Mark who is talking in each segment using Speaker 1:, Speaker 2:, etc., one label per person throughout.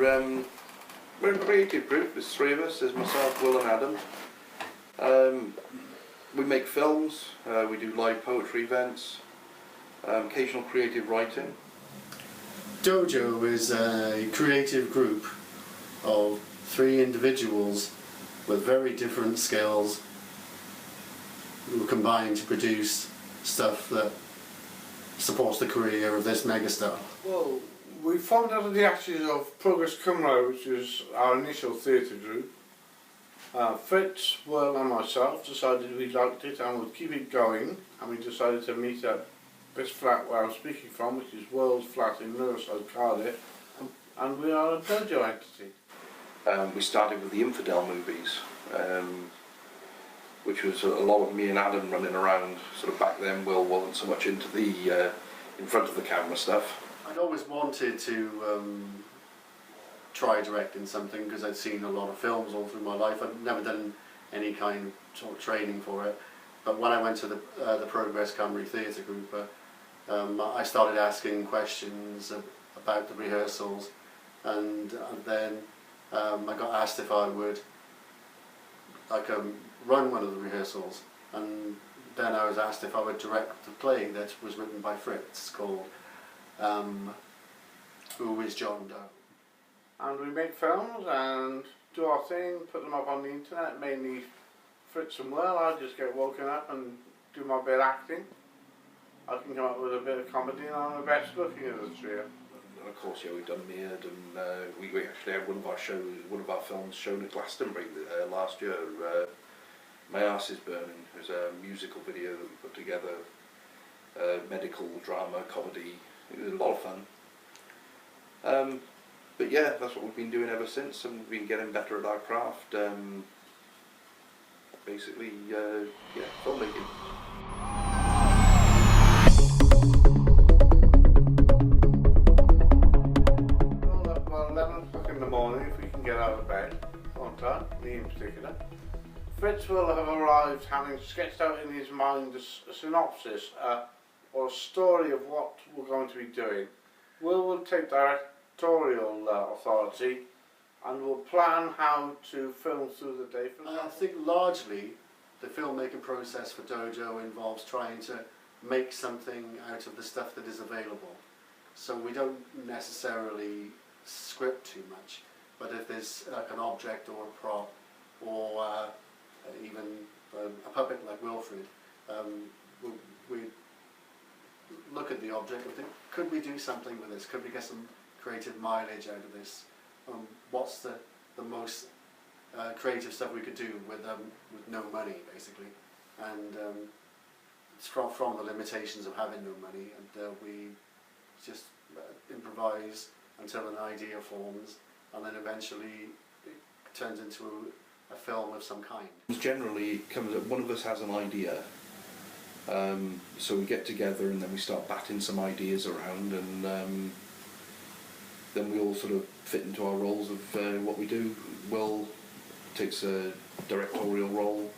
Speaker 1: we're a creative group. There's three of us. There's myself, Will and Adam. We make films. We do live poetry events. Occasional creative writing.
Speaker 2: Dojo is a creative group of three individuals with very different skills who combine to produce stuff that supports the career of this megastar.
Speaker 3: Well, we formed out of the ashes of Progress Cymru, which is our initial theatre group. Fritz, Will and myself decided we liked it and would keep it going, and we decided to meet at this flat where I'm speaking from, which is Will's flat in Riverside, Cardiff, and we are a Dojo entity.
Speaker 1: We started with the Infidel movies, which was a lot of me and Adam running around. Sort of back then, Will wasn't so much into the in front of the camera stuff.
Speaker 2: I'd always wanted to try directing something because I'd seen a lot of films all through my life. I'd never done any kind of sort of training for it. But when I went to the Progress Cymru Theatre Group, I started asking questions about the rehearsals, and then I got asked if I would run one of the rehearsals, and then I was asked if I would direct the play that was written by Fritz called Who is John Doe?
Speaker 3: And we make films and do our thing, put them up on the internet, mainly Fritz and Will. I just get woken up and do my bit of acting. I can come up with a bit of comedy, and I'm the best looking of the trio.
Speaker 1: And of course, yeah, we've done Meared, and we actually had one of our films shown at Glastonbury last year. My Arse is Burning. It was a musical video that we put together, medical drama, comedy. It was a lot of fun. But yeah, that's what we've been doing ever since, and we've been getting better at our craft. Basically, yeah, filmmaking.
Speaker 3: Well, at 11 o'clock in the morning, if we can get out of bed on time, me in particular. Fritz will have arrived having sketched out in his mind a synopsis or a story of what we're going to be doing. Will take directorial authority and will plan how to film through the day.
Speaker 2: I think largely the filmmaking process for Dojo involves trying to make something out of the stuff that is available. So we don't necessarily script too much, but if there's like an object or a prop or even a puppet like Wilfred, we look at the object and think, could we do something with this? Could we get some creative mileage out of this? What's the most creative stuff we could do with no money, basically? And it's from the limitations of having no money, and we just improvise until an idea forms, and then eventually it turns into a film of some kind.
Speaker 1: Generally, it comes up, one of us has an idea, so we get together and then we start batting some ideas around, and then we all sort of fit into our roles of what we do. Will takes a directorial role.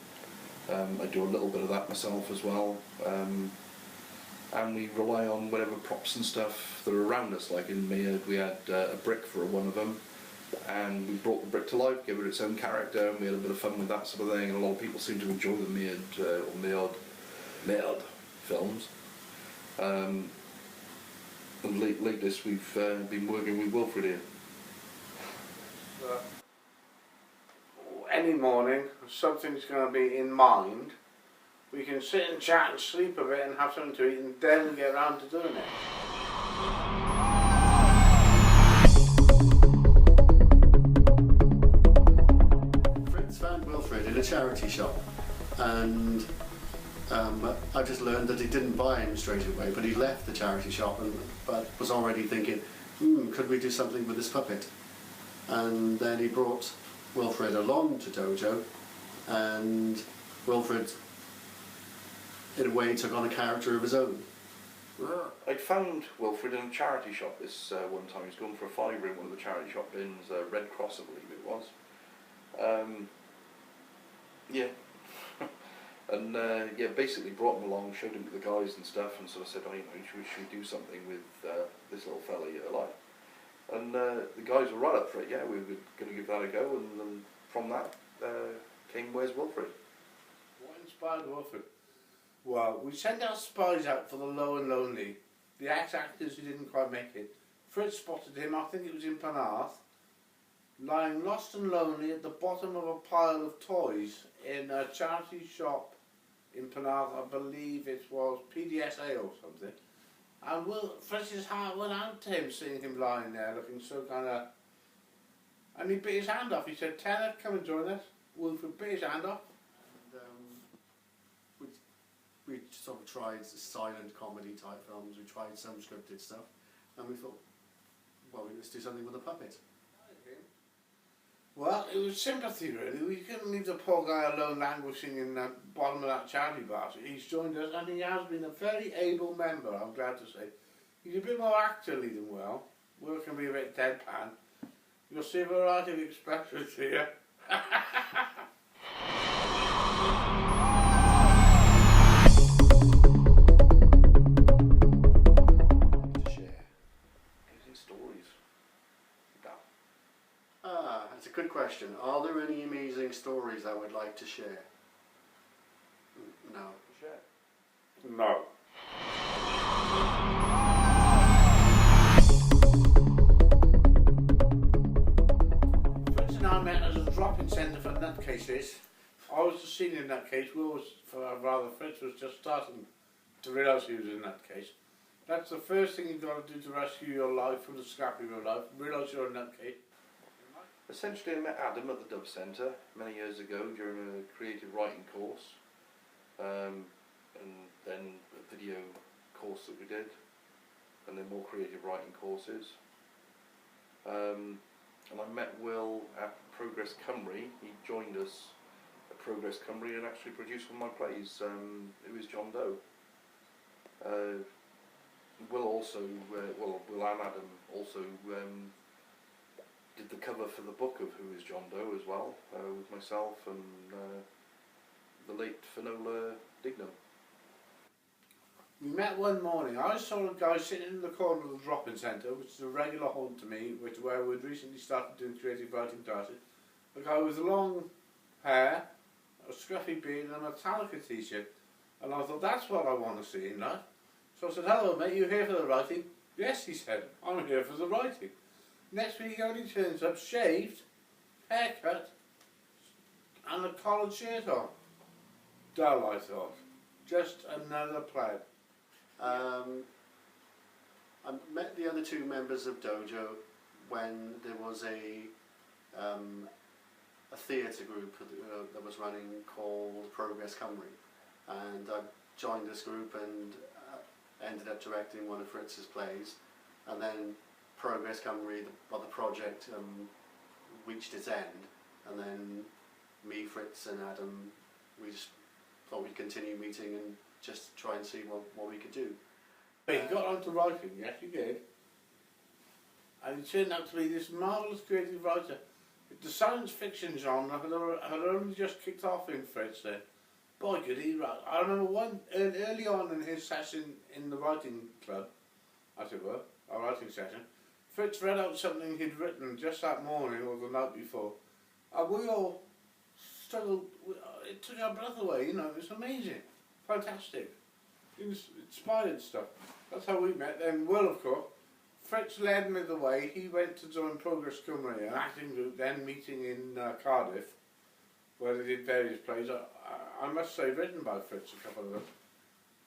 Speaker 1: I do a little bit of that myself as well, and we rely on whatever props and stuff that are around us. Like in Meared, we had a brick for one of them, and we brought the brick to life, gave it its own character, and we had a bit of fun with that sort of thing. And a lot of people seem to enjoy the Meared films. And latest we've been working with Wilfred here.
Speaker 3: Any morning, something's going to be in mind. We can sit and chat and sleep a bit and have something to eat, and then get around to doing it.
Speaker 2: Fritz found Wilfred in a charity shop, and I just learned that he didn't buy him straight away, but he left the charity shop but was already thinking, could we do something with this puppet? And then he brought Wilfred along to Dojo, and Wilfred in a way took on a character of his own.
Speaker 1: I'd found Wilfred in a charity shop this one time. He was going for a fiver in one of the charity shop bins, Red Cross I believe it was. Yeah. And yeah, basically brought him along, showed him to the guys and stuff, and sort of said, oh, you know, should we do something with this little fella you like? And the guys were right up for it. Yeah, we were going to give that a go, and then from that came Where's Wilfred?
Speaker 3: What inspired Wilfred? Well, we sent our spies out for the low and lonely, the ex-actors who didn't quite make it. Fritz spotted him, I think it was in Penarth, lying lost and lonely at the bottom of a pile of toys in a charity shop in Penarth. I believe it was PDSA or something. And Fritz's heart went out to him, seeing him lying there, looking so kind of... And he bit his hand off. He said, "Tenor, come and join us." Wilfred bit his hand off.
Speaker 2: And we sort of tried silent comedy type films. We tried some scripted stuff, and we thought, well, let's do something with a puppet.
Speaker 3: Well, it was sympathy really. We couldn't leave the poor guy alone languishing in the bottom of that charity bar. So he's joined us, and he has been a very able member, I'm glad to say. He's a bit more actorly than well. Will can be a bit deadpan. You'll see a variety of expressions here.
Speaker 1: To share. Amazing stories.
Speaker 2: That's a good question. Are there any amazing stories I would like to share? No.
Speaker 1: Share.
Speaker 3: No. Fritz and I met as a drop-in centre for nutcases. I was the senior nutcase. Fritz was just starting to realise he was a nutcase. That's the first thing you've got to do to rescue your life from the scrappy of your life. Realise you're a nutcase.
Speaker 1: Essentially, I met Adam at the Dove Centre many years ago during a creative writing course, and then a video course that we did, and then more creative writing courses. And I met Will at Progress Cymru. He joined us at Progress Cymru and actually produced one of my plays. It was John Doe. Will also, Will and Adam also did the cover for the book of Who is John Doe as well, with myself and the late Finola Dignam.
Speaker 3: We met one morning. I saw a guy sitting in the corner of the drop-in centre, which is a regular haunt to me, where we'd recently started doing creative writing classes. A guy with long hair, a scruffy beard and a Metallica t-shirt. And I thought, that's what I want to see in life. So I said, "Hello mate, you here for the writing?" "Yes," he said, "I'm here for the writing." Next week he only turns up shaved, haircut and a collared shirt on. Dull, I thought. Just another pleb.
Speaker 2: I met the other two members of Dojo when there was a theatre group that was running called Progress Cymru, and I joined this group and ended up directing one of Fritz's plays, and then Progress Cymru, the project reached its end, and then me, Fritz and Adam, we just thought we'd continue meeting and just try and see what we could do.
Speaker 3: But he got onto writing, yes he did. And he turned out to be this marvellous creative writer. The science fiction genre had only just kicked off in Fritz then. Boy, could he write. I remember early on in his session in the writing club, as it were, our writing session, Fritz read out something he'd written just that morning or the night before. And we all struggled, it took our breath away, you know, it was amazing, fantastic, inspired stuff. That's how we met. Then Will, of course, Fritz led me the way. He went to join Progress Cymru, an acting group, then meeting in Cardiff, where they did various plays. I must say, written by Fritz, a couple of them.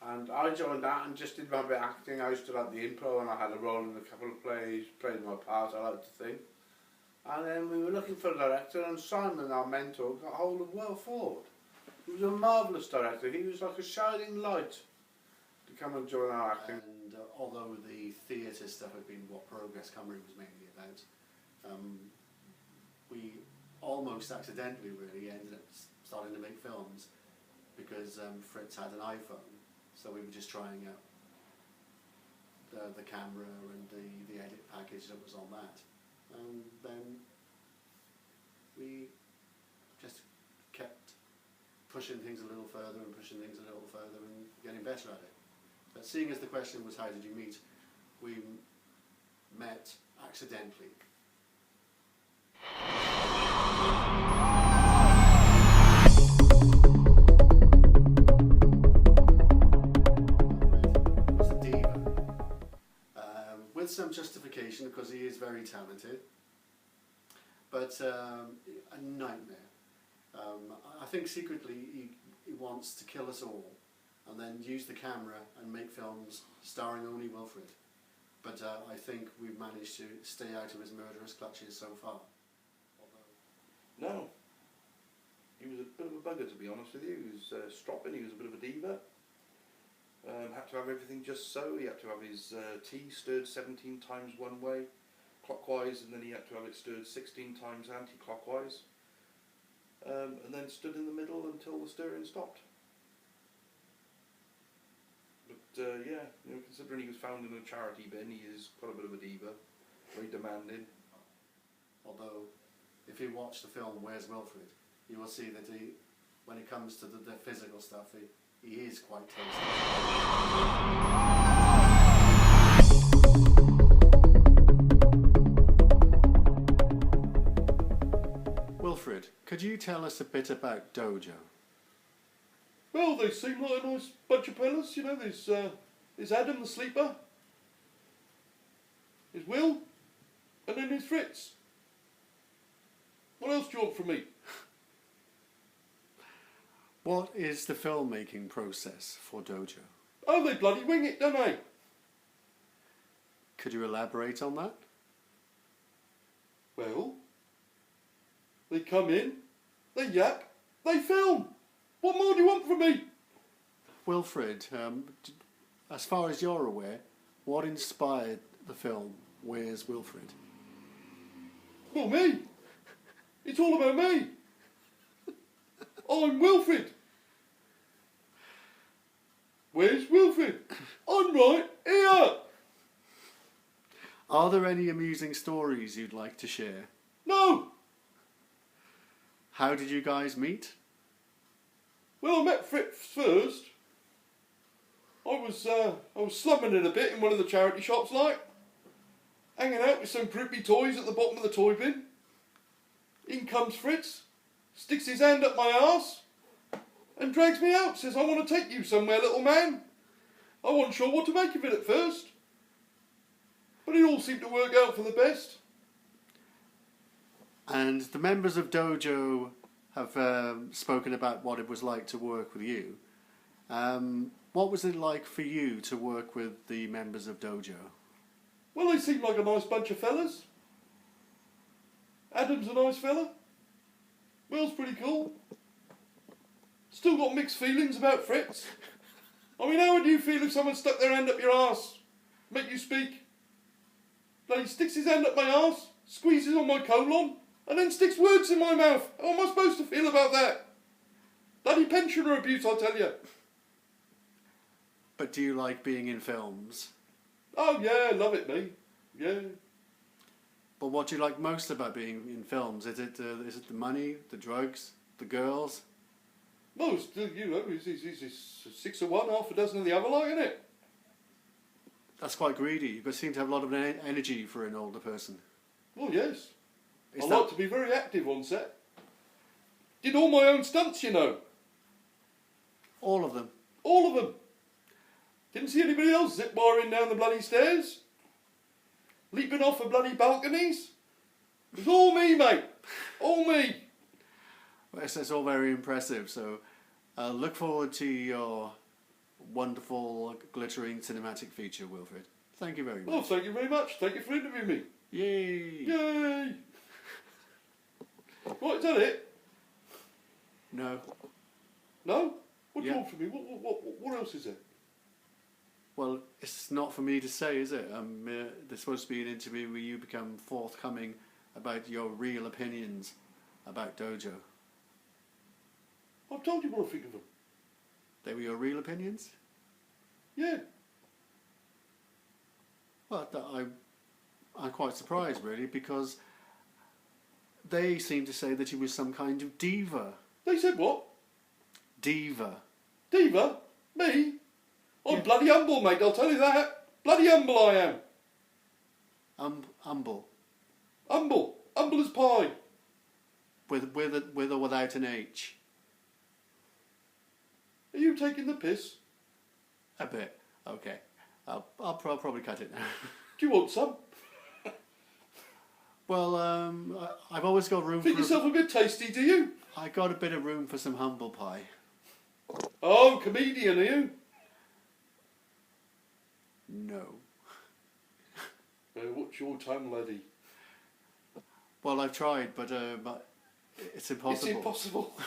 Speaker 3: And I joined that and just did my bit of acting. I used to like the improv and I had a role in a couple of plays, played my part, I like to think. And then we were looking for a director, and Simon, our mentor, got hold of Will Ford. He was a marvellous director. He was like a shining light to come and join our acting.
Speaker 2: And although the theatre stuff had been what Progress Cymru was mainly about, we almost accidentally really ended up starting to make films because Fritz had an iPhone, so we were just trying out the camera and the edit package that was on that, and then we just kept pushing things a little further and pushing things a little further and getting better at it. But seeing as the question was how did you meet, we met accidentally. Was a diva, with some justification because he is very talented, but a nightmare. I think secretly he wants to kill us all and then use the camera and make films starring only Wilfred. But I think we've managed to stay out of his murderous clutches so far.
Speaker 1: No. He was a bit of a bugger, to be honest with you. He was stropping, he was a bit of a diva. Had to have everything just so. He had to have his tea stirred 17 times one way, clockwise, and then he had to have it stirred 16 times anti-clockwise. And then stood in the middle until the stirring stopped. But yeah, you know, considering he was found in a charity bin, he is quite a bit of a diva, very demanding.
Speaker 2: Although, if you watch the film Where's Wilfred, you will see that he, when it comes to the physical stuff, he is quite tasty. Wilfred, could you tell us a bit about Dojo?
Speaker 1: Well, they seem like a nice bunch of fellas, you know. There's Adam the sleeper, there's Will, and then there's Fritz. What else do you want from me?
Speaker 2: What is the filmmaking process for Dojo?
Speaker 1: Oh, they bloody wing it, don't they?
Speaker 2: Could you elaborate on that?
Speaker 1: Well, they come in, they yap, they film. What more do you want from me?
Speaker 2: Wilfred, as far as you're aware, what inspired the film Where's Wilfred?
Speaker 1: Well, me. It's all about me. I'm Wilfred. Where's Wilfred? I'm right here.
Speaker 2: Are there any amusing stories you'd like to share?
Speaker 1: No.
Speaker 2: How did you guys meet?
Speaker 1: Well, I met Fritz first. I was slumming it a bit in one of the charity shops, like, hanging out with some prippy toys at the bottom of the toy bin. In comes Fritz, sticks his hand up my arse, and drags me out, says, I want to take you somewhere, little man. I wasn't sure what to make of it at first, but it all seemed to work out for the best.
Speaker 2: And the members of Dojo have spoken about what it was like to work with you. What was it like for you to work with the members of Dojo?
Speaker 1: Well, they seem like a nice bunch of fellas. Adam's a nice fella. Will's pretty cool. Still got mixed feelings about Fritz. I mean, how would you feel if someone stuck their hand up your arse, make you speak? Bloody sticks his hand up my arse, squeezes on my colon, and then sticks words in my mouth. How am I supposed to feel about that? Bloody pensioner abuse, I tell you.
Speaker 2: But do you like being in films?
Speaker 1: Oh yeah, love it, me. Yeah.
Speaker 2: But what do you like most about being in films? Is it the money, the drugs, the girls?
Speaker 1: Well, it's, you know, it's 6 of one, half a dozen of the other, like, isn't it?
Speaker 2: That's quite greedy. You seem to have a lot of energy for an older person.
Speaker 1: Well, yes.
Speaker 2: Is
Speaker 1: I
Speaker 2: that-
Speaker 1: like to be very active on set. Did all my own stunts, you know.
Speaker 2: All of them?
Speaker 1: All of them. Didn't see anybody else zip wiring down the bloody stairs. Leaping off of bloody balconies. It was all me, mate. All me.
Speaker 2: Well, it's all very impressive, so look forward to your wonderful, glittering cinematic feature, Wilfred. Thank you very much.
Speaker 1: Well, thank you very much. Thank you for interviewing me.
Speaker 2: Yay!
Speaker 1: Yay! Right, is that it?
Speaker 2: No.
Speaker 1: No? What do you
Speaker 2: Yeah.
Speaker 1: want from me? What else is there?
Speaker 2: Well, it's not for me to say, is it? There's supposed to be an interview where you become forthcoming about your real opinions about Dojo.
Speaker 1: I've told you what I think of them.
Speaker 2: They were your real opinions?
Speaker 1: Yeah.
Speaker 2: Well, I'm quite surprised, really, because they seem to say that you were some kind of diva.
Speaker 1: They said what?
Speaker 2: Diva.
Speaker 1: Diva? Me? I'm
Speaker 2: Yeah.
Speaker 1: bloody humble, mate, I'll tell you that. Bloody humble I am.
Speaker 2: Humble.
Speaker 1: Humble. Humble as pie.
Speaker 2: With or without an H?
Speaker 1: Are you taking the piss?
Speaker 2: A bit. Okay. I'll probably cut it now.
Speaker 1: Do you want some?
Speaker 2: Well, I've always got room
Speaker 1: Think
Speaker 2: for...
Speaker 1: yourself a bit tasty, do you?
Speaker 2: I got a bit of room for some humble pie.
Speaker 1: Oh, comedian, are you?
Speaker 2: No.
Speaker 1: What's your time, laddie?
Speaker 2: Well, I've tried, but it's impossible.
Speaker 1: It's impossible.